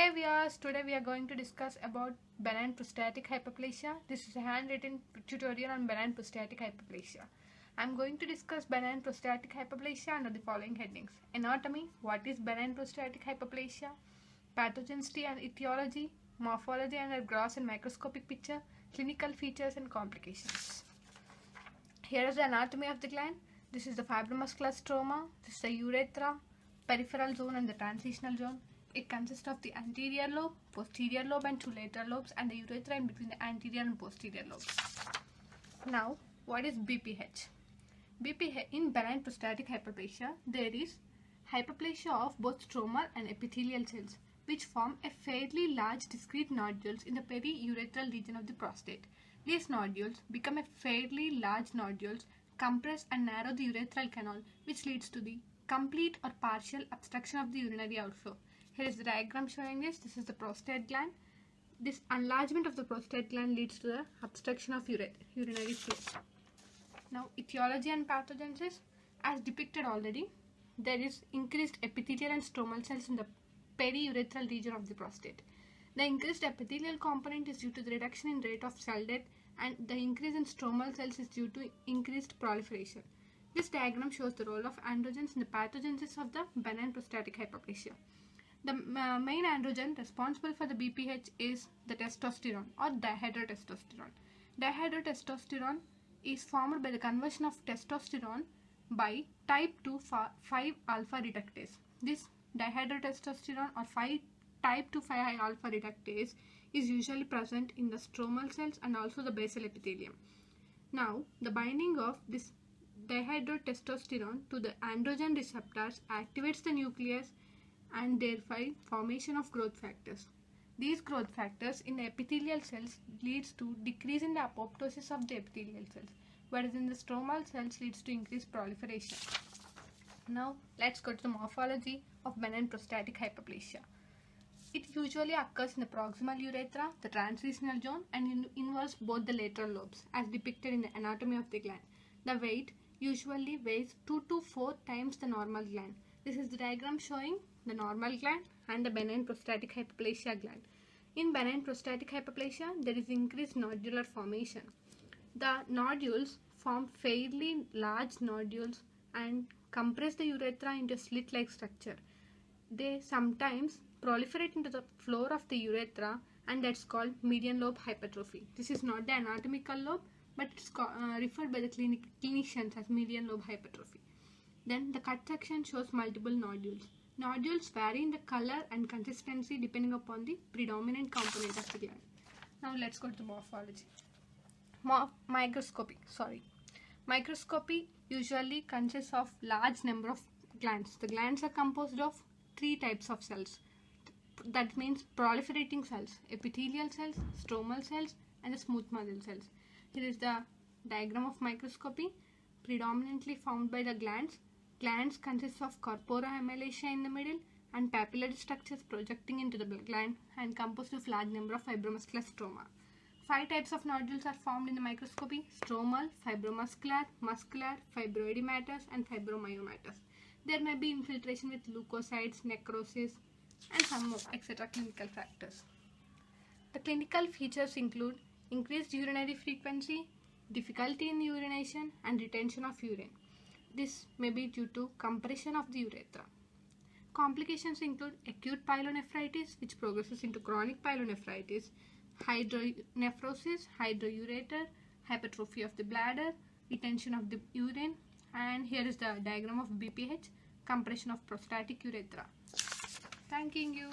Hi viewers, today we are going to discuss about benign prostatic hyperplasia. This is a handwritten tutorial on benign prostatic hyperplasia. I am going to discuss benign prostatic hyperplasia under the following headings: anatomy, what is benign prostatic hyperplasia, pathogenicity and etiology, morphology under gross and microscopic picture, clinical features and complications. Here is the anatomy of the gland. This is the fibromuscular stroma, this is the urethra, peripheral zone and the transitional zone. It consists of the anterior lobe, posterior lobe and two lateral lobes, and the urethra in between the anterior and posterior lobes. Now, what is BPH? BPH in benign prostatic hyperplasia, there is hyperplasia of both stromal and epithelial cells, which form a fairly large discrete nodules in the periurethral region of the prostate. These nodules become a fairly large nodules, compress and narrow the urethral canal, which leads to the complete or partial obstruction of the urinary outflow. Here is the diagram showing this. This is the prostate gland. This enlargement of the prostate gland leads to the obstruction of urinary flow. Now, etiology and pathogenesis, as depicted already, there is increased epithelial and stromal cells in the periurethral region of the prostate. The increased epithelial component is due to the reduction in rate of cell death, and the increase in stromal cells is due to increased proliferation. This diagram shows the role of androgens in the pathogenesis of the benign prostatic hyperplasia. The main androgen responsible for the BPH is the testosterone or dihydrotestosterone. Dihydrotestosterone is formed by the conversion of testosterone by type 2 5-alpha reductase. This dihydrotestosterone or type 2 5-alpha reductase is usually present in the stromal cells and also the basal epithelium. Now, the binding of this dihydrotestosterone to the androgen receptors activates the nucleus and thereby formation of growth factors. These growth factors in the epithelial cells leads to decrease in the apoptosis of the epithelial cells, whereas in the stromal cells leads to increased proliferation. Now let's go to the morphology of benign prostatic hyperplasia. It usually occurs in the proximal urethra, the transitional zone, and involves both the lateral lobes as depicted in the anatomy of the gland. The weight usually weighs 2 to 4 times the normal gland. This is the diagram showing the normal gland and the benign prostatic hyperplasia gland. In benign prostatic hyperplasia, there is increased nodular formation. The nodules form fairly large nodules and compress the urethra into a slit-like structure. They sometimes proliferate into the floor of the urethra, and that's called median lobe hypertrophy. This is not the anatomical lobe, but it's referred by the clinicians as median lobe hypertrophy. Then the cut section shows multiple nodules. Nodules vary in the color and consistency depending upon the predominant component of the gland. Now let's go to the morphology. Microscopy usually consists of large number of glands. The glands are composed of 3 types of cells. That means proliferating cells, epithelial cells, stromal cells, and the smooth muscle cells. Here is the diagram of microscopy, predominantly formed by the glands. Glands consist of corpora amylaceae in the middle and papillary structures projecting into the gland and composed of large number of fibromuscular stroma. 5 types of nodules are formed in the microscopy: stromal, fibromuscular, muscular, fibroedematous, and fibromyomatous. There may be infiltration with leukocytes, necrosis, and some etc. clinical factors. The clinical features include increased urinary frequency, difficulty in urination, and retention of urine. This may be due to compression of the urethra. Complications include acute pyelonephritis, which progresses into chronic pyelonephritis, hydronephrosis, hydroureter, hypertrophy of the bladder, retention of the urine, and here is the diagram of BPH, compression of prostatic urethra. Thanking you.